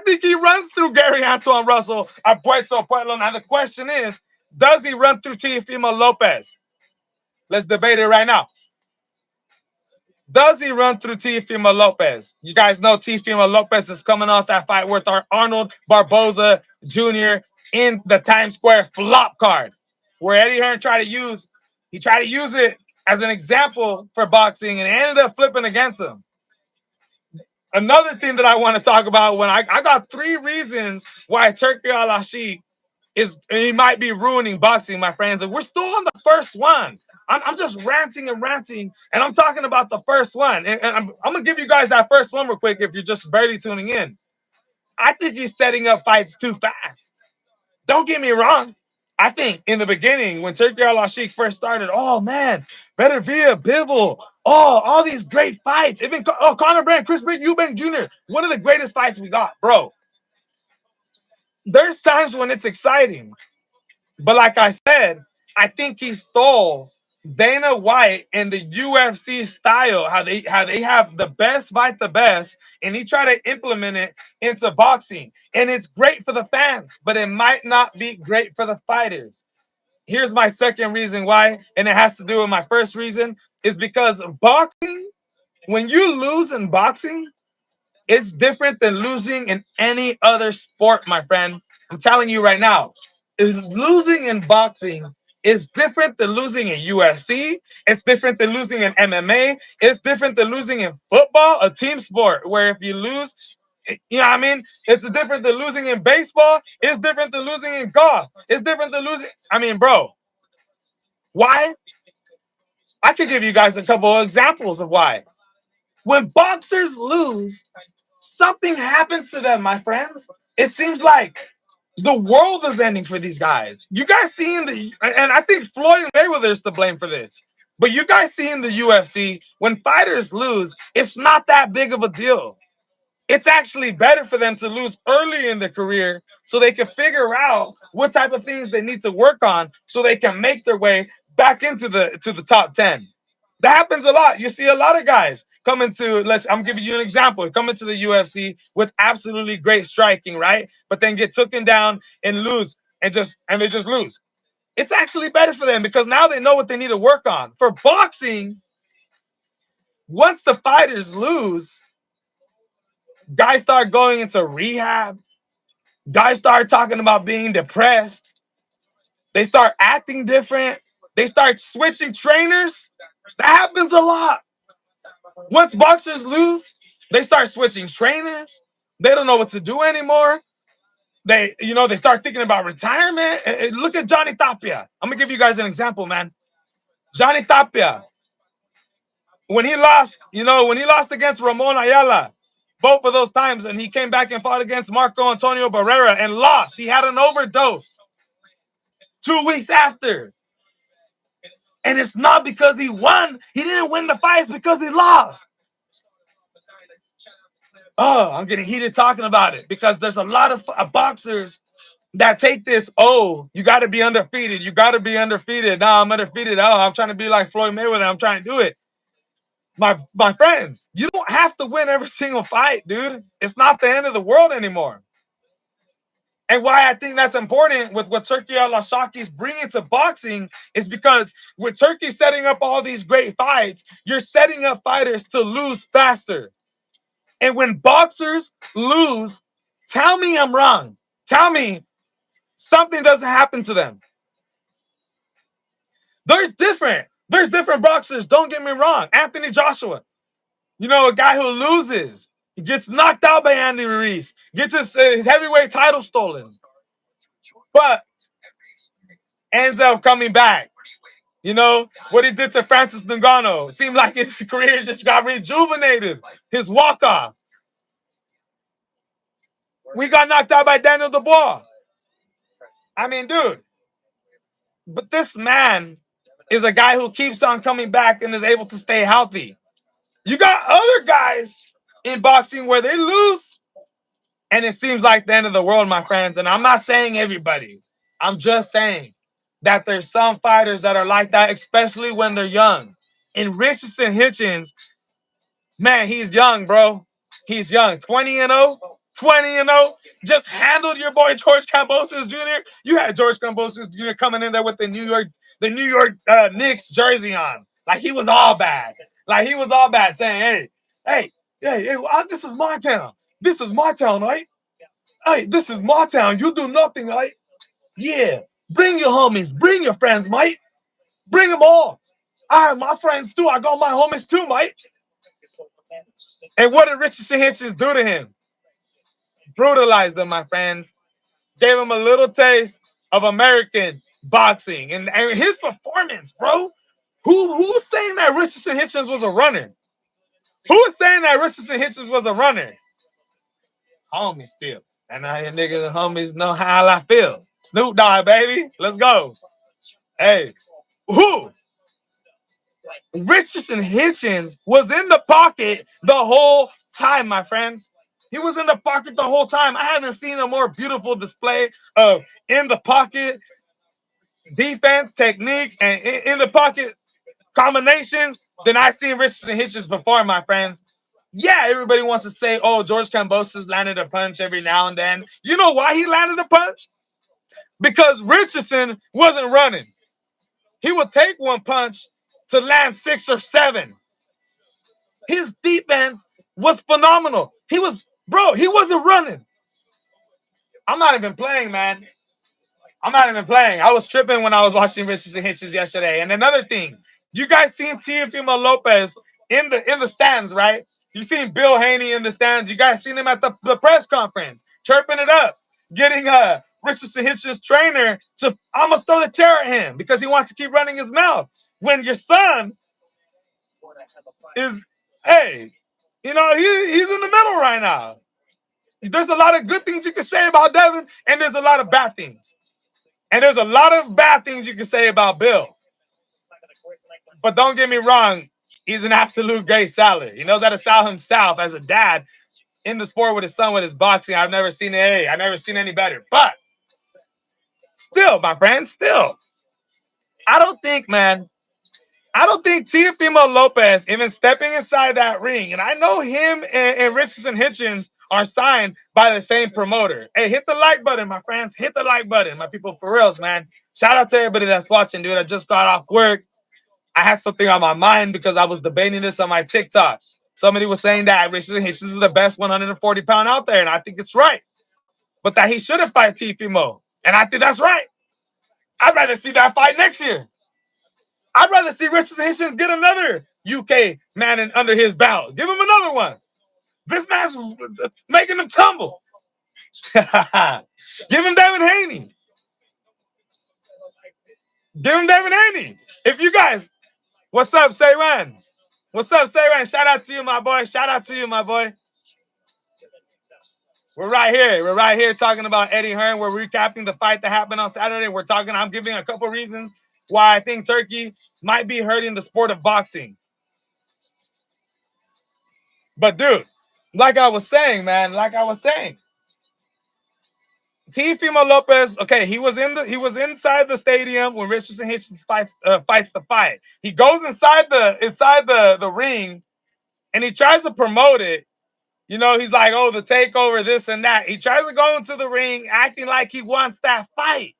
think he runs through Gary Antoine Russell at Puerto Pueblo. Now, the question is, does he run through Teofimo Lopez? Let's debate it right now. Does he run through Teofimo Lopez? You guys know Teofimo Lopez is coming off that fight with our Arnold Barboza Jr. in the Times Square flop card, where Eddie Hearn tried to use it as an example for boxing and ended up flipping against him. Another thing that I want to talk about, when I got 3 reasons why Turki Al-Sheikh he might be ruining boxing, my friends. And we're still on the first one. I'm just ranting, and I'm talking about the first one. And I'm going to give you guys that first one real quick if you're just barely tuning in. I think he's setting up fights too fast. Don't get me wrong. I think in the beginning, when Turki Al-Sheikh first started, oh, man, Beterbiev, Bivol, all these great fights. Even Conor Brand, Chris Brick, Eubank Jr., one of the greatest fights we got, bro. There's times when it's exciting. But like I said, I think he stole Dana White and the UFC style, how they have the best fight the best, and he tried to implement it into boxing. And it's great for the fans, but it might not be great for the fighters. Here's my second reason why, and it has to do with my first reason, is because boxing, when you lose in boxing, it's different than losing in any other sport, my friend. I'm telling you right now, losing in boxing is different than losing in UFC. It's different than losing in MMA. It's different than losing in football, a team sport, where if you lose, you know what I mean? It's different than losing in baseball. It's different than losing in golf. It's different than losing. I mean, bro, why? I could give you guys a couple of examples of why. When boxers lose, something happens to them, my friends. It seems like the world is ending for these guys. You guys seeing and I think Floyd Mayweather is to blame for this, but you guys see in the UFC, when fighters lose, it's not that big of a deal. It's actually better for them to lose early in their career so they can figure out what type of things they need to work on so they can make their way back into the top 10. That happens a lot. You see a lot of guys come into, I'm giving you an example, come into the UFC with absolutely great striking, right? But then get taken down and lose and they just lose. It's actually better for them because now they know what they need to work on. For boxing, once the fighters lose, guys start going into rehab. Guys start talking about being depressed. They start acting different. They start switching trainers. That happens a lot. Once boxers lose, they start switching trainers. They don't know what to do anymore. They start thinking about retirement. Look at Johnny Tapia. I'm gonna give you guys an example, man. Johnny Tapia, when he lost against Ramon Ayala, both of those times, and he came back and fought against Marco Antonio Barrera and lost. He had an overdose 2 weeks after. And it's not because he won. He didn't win the fight. It's because he lost. Oh, I'm getting heated talking about it because there's a lot of boxers that take this, oh, you got to be undefeated. You got to be undefeated. No, I'm undefeated. Oh, I'm trying to be like Floyd Mayweather. I'm trying to do it. My friends, you don't have to win every single fight, dude. It's not the end of the world anymore. And why I think that's important with what Turki Al-Sheikh is bringing to boxing is because with Turki setting up all these great fights, you're setting up fighters to lose faster. And when boxers lose, tell me I'm wrong. Tell me something doesn't happen to them. There's different boxers, don't get me wrong. Anthony Joshua, a guy who loses. He gets knocked out by Andy Ruiz, gets his heavyweight title stolen, but ends up coming back. What he did to Francis Ngannou seemed like his career just got rejuvenated. His walk-off. We got knocked out by Daniel Dubois. I mean, dude. But this man is a guy who keeps on coming back and is able to stay healthy. You got other guys in boxing where they lose, and it seems like the end of the world, my friends. And I'm not saying everybody. I'm just saying that there's some fighters that are like that, especially when they're young. And Richardson Hitchins, man, he's young, bro. He's young. 20-0, 20-0, just handled your boy George Kambosos Jr. You had George Kambosos Jr. coming in there with the New York Knicks jersey on, like he was all bad, saying, hey, this is my town. This is my town, right? Hey, this is my town. You do nothing, right? Yeah, bring your homies, bring your friends, mate. Bring them all. I have my friends too. I got my homies too, mate. And what did Richardson Hitchins do to him? Brutalized him, my friends. Gave him a little taste of American boxing and his performance, bro. Who's saying that Richardson Hitchins was a runner? Who is saying that Richardson Hitchins was a runner? Homies still. And now your niggas and homies know how I feel. Snoop Dogg, baby. Let's go. Hey, who? Richardson Hitchins was in the pocket the whole time, my friends. He was in the pocket the whole time. I haven't seen a more beautiful display of in the pocket defense, technique, and in the pocket combinations than I've seen Richardson Hitchins before, my friends. Yeah, everybody wants to say, oh, George Kambosos landed a punch every now and then. You know why he landed a punch? Because Richardson wasn't running. He would take one punch to land 6 or 7. His defense was phenomenal. He wasn't running. I'm not even playing, man. I'm not even playing. I was tripping when I was watching Richardson Hitchins yesterday. And another thing, you guys seen Teofimo Lopez in the stands, right? You seen Bill Haney in the stands. You guys seen him at the press conference, chirping it up, getting Richardson Hitchins' trainer to almost throw the chair at him because he wants to keep running his mouth. When your son is, hey, he's in the middle right now. There's a lot of good things you can say about Devin, and there's a lot of bad things. And there's a lot of bad things you can say about Bill. But don't get me wrong, he's an absolute great seller. He knows how to sell himself as a dad in the sport with his son, with his boxing. I've never seen any better. But still, my friend, I don't think Teofimo Lopez even stepping inside that ring, and I know him and Richardson Hitchins are signed by the same promoter. Hey, hit the like button, my friends. Hit the like button, my people, for reals, man. Shout out to everybody that's watching, dude. I just got off work. I had something on my mind because I was debating this on my TikTok. Somebody was saying that Richardson Hitchins is the best 140-pound out there, and I think it's right. But that he shouldn't fight Teofimo, and I think that's right. I'd rather see that fight next year. I'd rather see Richardson Hitchins get another UK man under his belt. Give him another one. This man's making him tumble. Give him Devin Haney. If you guys, what's up, Sayran? What's up, Sayran? Shout out to you, my boy. We're right here talking about Eddie Hearn. We're recapping the fight that happened on Saturday. I'm giving a couple reasons why I think Turkey might be hurting the sport of boxing. But dude, like I was saying, Teofimo Lopez, okay, he was inside the stadium when Richardson Hitchins fights the fight. He goes inside the ring and he tries to promote it. You know, he's like, oh, the takeover, this and that. He tries to go into the ring acting like he wants that fight.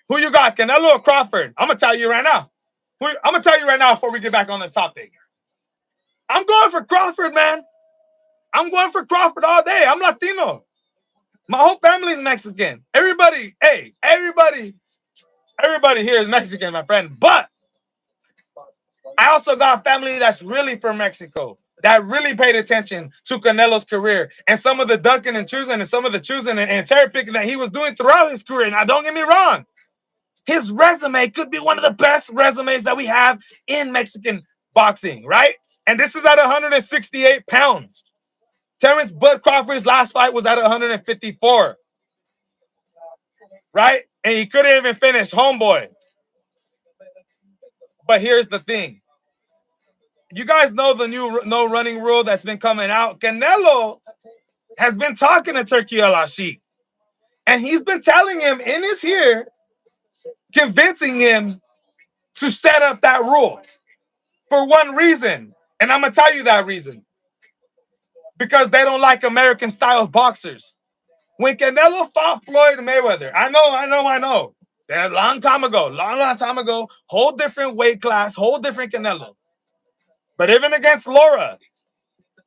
Who you got, Canelo or Crawford? I'm gonna tell you right now. Before we get back on this topic. I'm going for Crawford, man. I'm going for Crawford all day. I'm Latino. My whole family is Mexican. Everybody here is Mexican, my friend. But I also got family that's really from Mexico, that really paid attention to Canelo's career and some of the ducking and choosing and some of the choosing and cherry picking that he was doing throughout his career. Now, don't get me wrong. His resume could be one of the best resumes that we have in Mexican boxing, right? And this is at 168 pounds. Terrence Bud Crawford's last fight was at 154. Right? And he couldn't even finish, homeboy. But here's the thing. You guys know the new no running rule that's been coming out. Canelo has been talking to Turki Al-Ashik. And he's been telling him in his ear, convincing him to set up that rule for one reason. And I'm going to tell you that reason. because they don't like American style boxers. When Canelo fought Floyd Mayweather, I know. A long time ago, long time ago, whole different weight class, whole different Canelo. But even against Laura,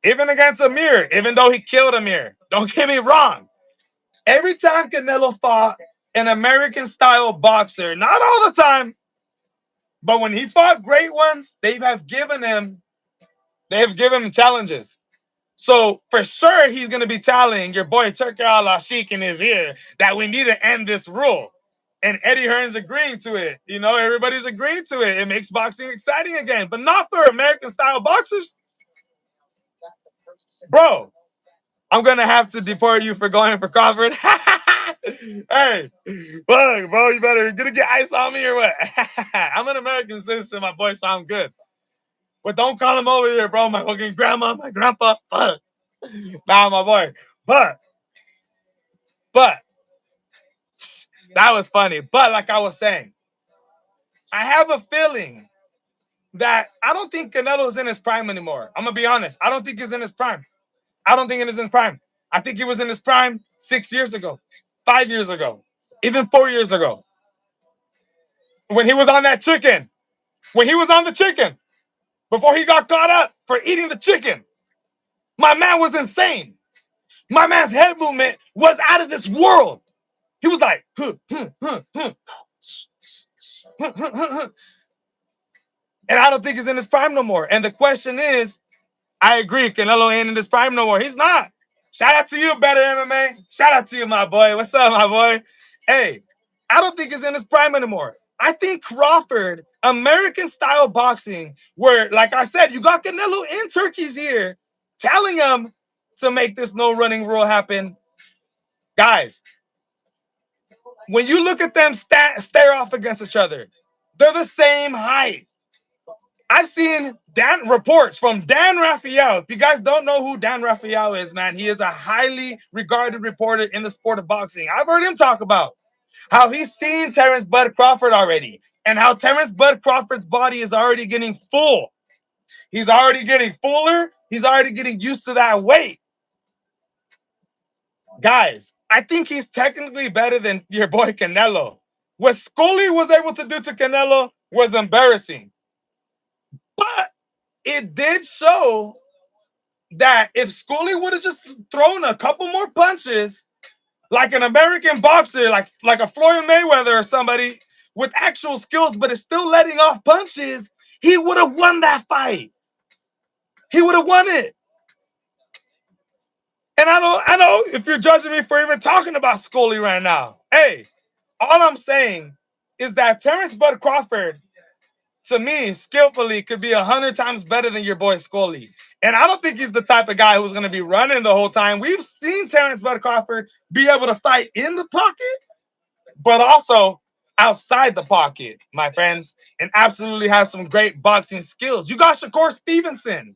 even against Amir, even though he killed Amir, don't get me wrong. Every time Canelo fought an American style boxer, not all the time, but when he fought great ones, they have given him challenges. So for sure, he's going to be telling your boy Turki Al-Ashik in his ear that we need to end this rule. And Eddie Hearn's agreeing to it. You know, everybody's agreeing to it. It makes boxing exciting again, but not for American style boxers. Bro, I'm going to have to deport you for going for Crawford. Hey, look, bro, you gonna get ice on me or what? I'm an American citizen, my boy, so I'm good. But don't call him over here, bro. My fucking grandma, my grandpa. Fuck. Nah, my boy. But that was funny. But like I was saying, I have a feeling that I don't think Canelo's in his prime anymore. I'm gonna be honest. I don't think he's in his prime. I don't think it is in his prime. I think he was in his prime 6 years ago, 5 years ago, even 4 years ago. When he was on that chicken. When he was on the chicken. Before he got caught up for eating the chicken. My man was insane. My man's head movement was out of this world. He was like, and I don't think he's in his prime no more. And the question is, I agree, Canelo ain't in his prime no more. He's not. Shout out to you, Better MMA. Shout out to you, my boy. What's up, my boy? Hey, I don't think he's in his prime anymore. I think Crawford, American style boxing, where, like I said, you got Canelo in Turkey's ear telling him to make this no running rule happen. Guys, when you look at them stare off against each other, they're the same height. I've seen reports from Dan Rafael. If you guys don't know who Dan Rafael is, man, he is a highly regarded reporter in the sport of boxing. I've heard him talk about how he's seen Terrence Bud Crawford already and how Terrence Bud Crawford's body is already getting full. He's already getting fuller. He's already getting used to that weight. Guys, I think he's technically better than your boy Canelo. What Scully was able to do to Canelo was embarrassing. But it did show that if Scully would have just thrown a couple more punches, like an American boxer, like a Floyd Mayweather or somebody with actual skills, but is still letting off punches, he would have won that fight. He would have won it. And I know if you're judging me for even talking about Scully right now. Hey, all I'm saying is that Terrence Bud Crawford, to me, skillfully, could be 100 times better than your boy Scully. And I don't think he's the type of guy who's going to be running the whole time. We've seen Terrence Bud Crawford be able to fight in the pocket, but also outside the pocket, my friends, and absolutely have some great boxing skills. You got Shakur Stevenson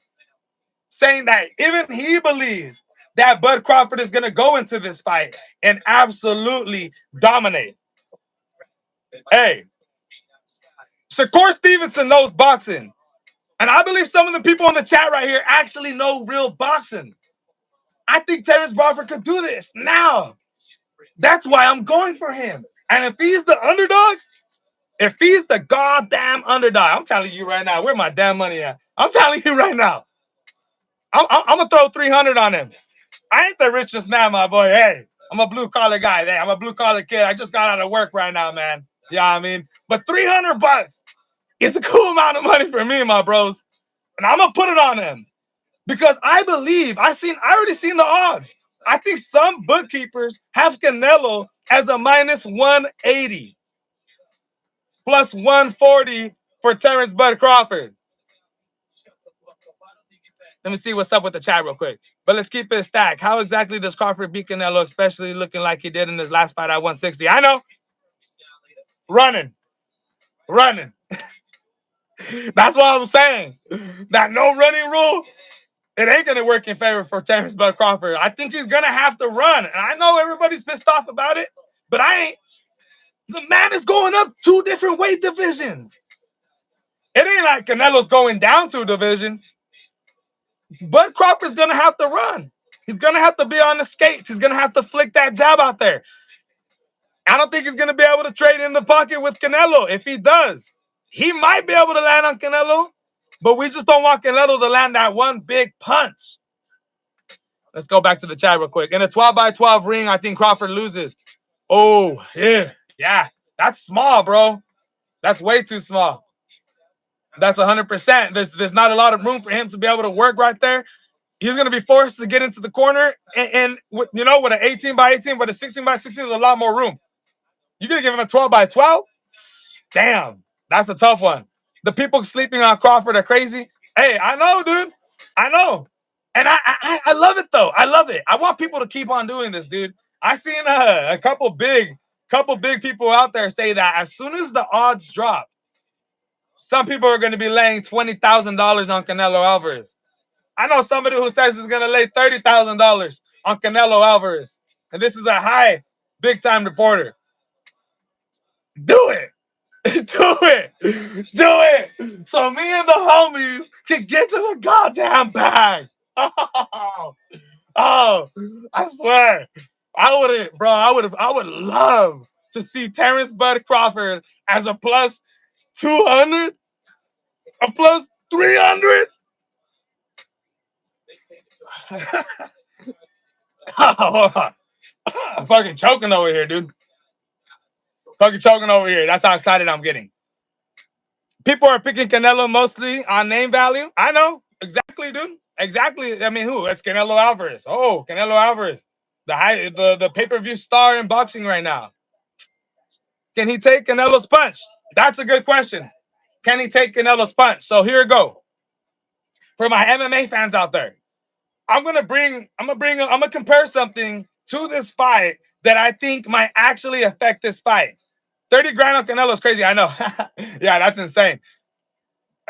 saying that even he believes that Bud Crawford is going to go into this fight and absolutely dominate. Hey, Shakur Stevenson knows boxing. And I believe some of the people in the chat right here actually know real boxing. I think Terrence Crawford could do this now. That's why I'm going for him. And if he's the underdog, if he's the goddamn underdog, I'm telling you right now, where my damn money at? I'm telling you right now, I'm going to throw 300 on him. I ain't the richest man, my boy. Hey, I'm a blue-collar guy. Hey, I'm a blue-collar kid. I just got out of work right now, man. You know what I mean? But $300 is a cool amount of money for me, my bros. And I'm going to put it on him. Because I believe, I already seen the odds. I think some bookkeepers have Canelo as a minus 180. Plus 140 for Terrence Bud Crawford. Let me see what's up with the chat real quick. But let's keep it stacked. How exactly does Crawford beat Canelo, especially looking like he did in his last fight at 160? I know. Running. That's what I'm saying. That no running rule, it ain't going to work in favor for Terrence Bud Crawford. I think he's going to have to run. And I know everybody's pissed off about it, but I ain't. The man is going up 2 different weight divisions. It ain't like Canelo's going down 2 divisions. Bud Crawford's gonna have to run. He's gonna have to be on the skates. He's gonna have to flick that jab out there. I don't think he's gonna be able to trade in the pocket with Canelo. If he does, he might be able to land on Canelo, but we just don't want Canelo to land that one big punch. Let's go back to the chat real quick. In a 12 by 12 ring, I think Crawford loses. Oh, yeah. That's small, bro. That's way too small. That's 100%. There's not a lot of room for him to be able to work right there. He's going to be forced to get into the corner. And with an 18 by 18, but a 16 by 16 is a lot more room. You're going to give him a 12 by 12? Damn, that's a tough one. The people sleeping on Crawford are crazy. Hey, I know, dude. I know. And I love it, though. I love it. I want people to keep on doing this, dude. I seen a couple big people out there say that as soon as the odds drop, some people are going to be laying $20,000 on Canelo Alvarez. I know somebody who says he's going to lay $30,000 on Canelo Alvarez. And this is a high, big-time reporter. Do it. Do it. Do it. So me and the homies can get to the goddamn bag. Oh, I swear. I would love to see Terrence Bud Crawford as a plus 200, a plus 300. I'm fucking choking over here, dude. Fucking choking over here. That's how excited I'm getting. People are picking Canelo mostly on name value. I know. Exactly, dude. Exactly. I mean, who? It's Canelo Alvarez. Oh, Canelo Alvarez. The pay-per-view star in boxing right now. Can he take Canelo's punch? That's a good question. Can he take Canelo's punch? So here we go. For my MMA fans out there, I'm gonna compare something to this fight that I think might actually affect this fight. 30 grand on Canelo is crazy. I know. Yeah, that's insane.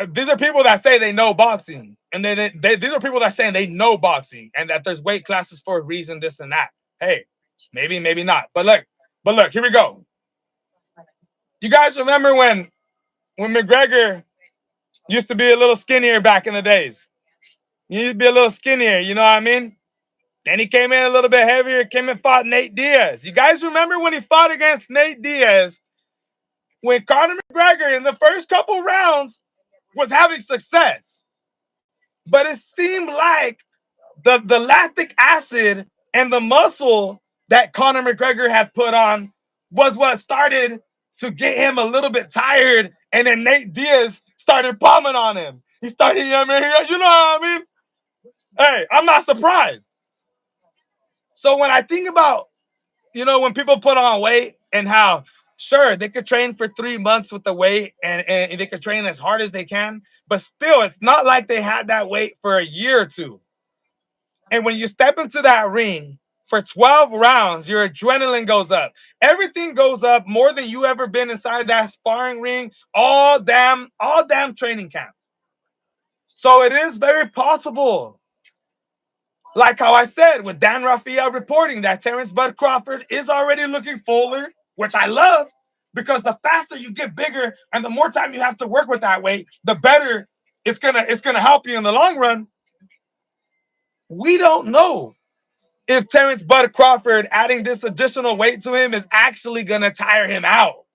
These are people that say they know boxing, and these are people that saying they know boxing and that there's weight classes for a reason, this and that. Hey, maybe not. But look, here we go. You guys remember when McGregor used to be a little skinnier back in the days? He used to be a little skinnier, you know what I mean? Then he came in a little bit heavier, came and fought Nate Diaz. You guys remember when he fought against Nate Diaz, when Conor McGregor in the first couple rounds was having success? But it seemed like the lactic acid and the muscle that Conor McGregor had put on was what started to get him a little bit tired, and then Nate Diaz started bombing on him. He started, you know what I mean? Hey, I'm not surprised. So when I think about, when people put on weight and how, sure, they could train for 3 months with the weight and they could train as hard as they can, but still, it's not like they had that weight for a year or two. And when you step into that ring for 12 rounds, your adrenaline goes up. Everything goes up more than you ever been inside that sparring ring all damn training camp. So it is very possible, like how I said with Dan Rafael reporting that Terrence Bud Crawford is already looking fuller, which I love, because the faster you get bigger and the more time you have to work with that weight, the better it's gonna help you in the long run. We don't know if Terrence Bud Crawford adding this additional weight to him is actually gonna tire him out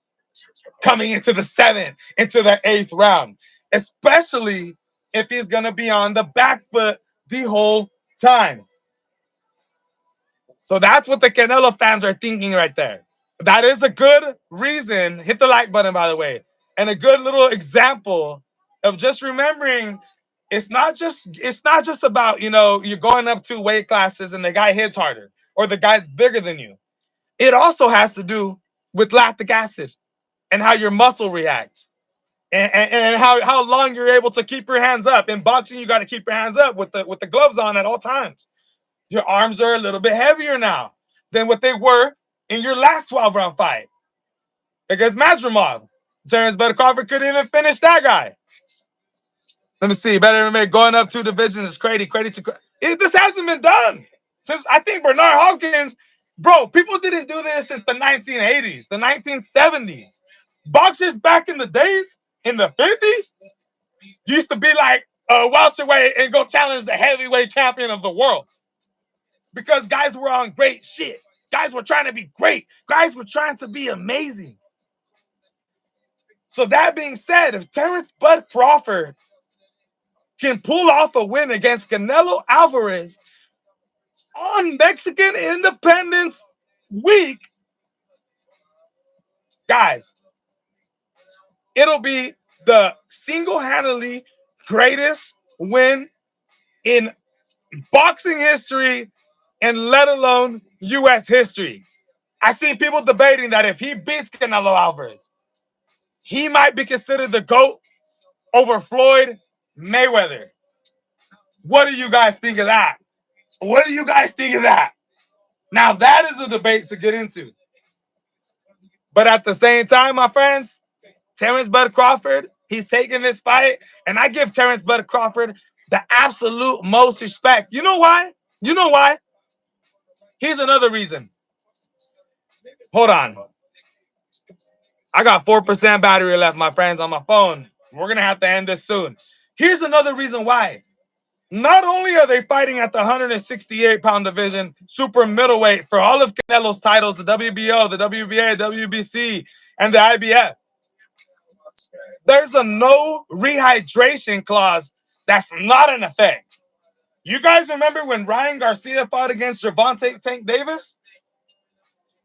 coming into the 7th, into the 8th round, especially if he's gonna be on the back foot the whole time. So that's what the Canelo fans are thinking right there. That is a good reason. Hit the like button, by the way, and a good little example of just remembering it's not just about, you're going up 2 weight classes and the guy hits harder or the guy's bigger than you. It also has to do with lactic acid and how your muscle reacts and how long you're able to keep your hands up. In boxing, you got to keep your hands up with the gloves on at all times. Your arms are a little bit heavier now than what they were in your last 12-round fight against Madrimov. Terrence Bud Crawford couldn't even finish that guy. Let me see. Better than me. Going up 2 divisions is crazy. This hasn't been done since, I think, Bernard Hopkins. Bro, people didn't do this since the 1980s, the 1970s. Boxers back in the days, in the 50s, used to be like, welterweight and go challenge the heavyweight champion of the world. Because guys were on great shit. Guys were trying to be great. Guys were trying to be amazing. So that being said, if Terrence Bud Crawford can pull off a win against Canelo Alvarez on Mexican Independence Week, guys, it'll be the single-handedly greatest win in boxing history and let alone U.S. history. I see people debating that if he beats Canelo Alvarez, he might be considered the GOAT over Floyd Mayweather. What do you guys think of that? What do you guys think of that? Now, that is a debate to get into. But at the same time, my friends, Terrence Bud Crawford, he's taking this fight, and I give Terrence Bud Crawford the absolute most respect. You know why? You know why? Here's another reason. Hold on. I got 4% battery left, my friends, on my phone. We're going to have to end this soon. Here's another reason why. Not only are they fighting at the 168-pound division, super middleweight, for all of Canelo's titles, the WBO, the WBA, WBC, and the IBF, there's a no rehydration clause that's not in effect. You guys remember when Ryan Garcia fought against Gervonta Tank Davis?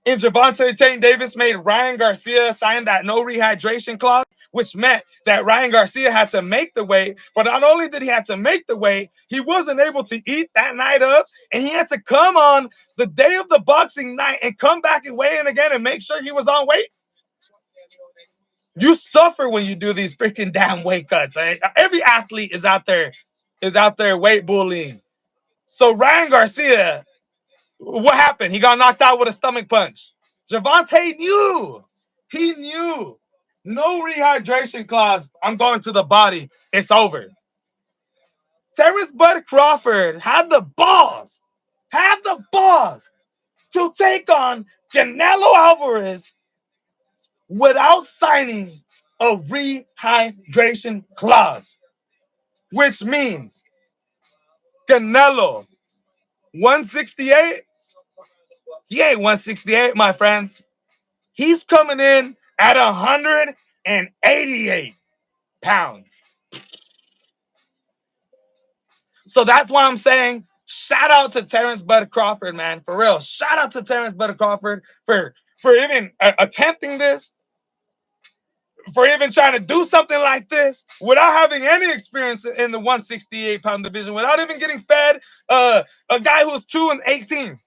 And Gervonta Tank Davis made Ryan Garcia sign that no rehydration clause, which meant that Ryan Garcia had to make the weight. But not only did he have to make the weight, he wasn't able to eat that night up, and he had to come on the day of the boxing night and come back and weigh in again and make sure he was on weight. You suffer when you do these freaking damn weight cuts. Right? Every athlete is out there weight bullying. So Ryan Garcia, what happened? He got knocked out with a stomach punch. Gervonta knew. He knew. No rehydration clause. I'm going to the body. It's over. Terrence Bud Crawford had the balls to take on Canelo Alvarez without signing a rehydration clause, which means Canelo 168. He ain't 168, my friends. He's coming in at 188 pounds. So that's why I'm saying shout out to Terrence Bud Crawford, man. For real. Shout out to Terrence Bud Crawford for even attempting this, for even trying to do something like this without having any experience in the 168-pound division, without even getting fed a guy who's 2-18.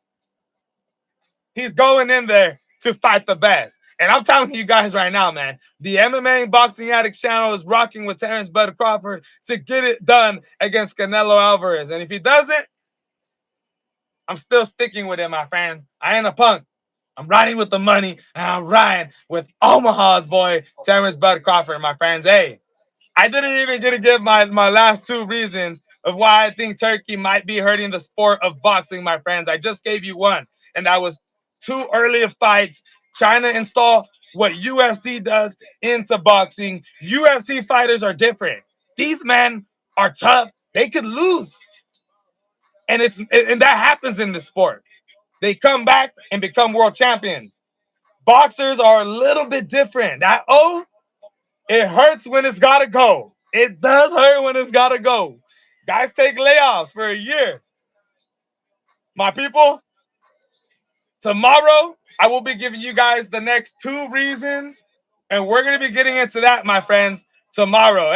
He's going in there to fight the best. And I'm telling you guys right now, man, the MMA and Boxing Addicts channel is rocking with Terrence Bud Crawford to get it done against Canelo Alvarez. And if he doesn't, I'm still sticking with him, my friends. I ain't a punk. I'm riding with the money, and I'm riding with Omaha's boy, Terrence Bud Crawford, my friends. Hey, I didn't even get to give my last two reasons of why I think Turkey might be hurting the sport of boxing, my friends. I just gave you one, and that was too early of fights, trying to install what UFC does into boxing. UFC fighters are different. These men are tough. They could lose. And that happens in the sport. They come back and become world champions. Boxers are a little bit different. It hurts when it's got to go. It does hurt when it's got to go. Guys take layoffs for a year. My people, tomorrow, I will be giving you guys the next two reasons, and we're going to be getting into that, my friends, tomorrow.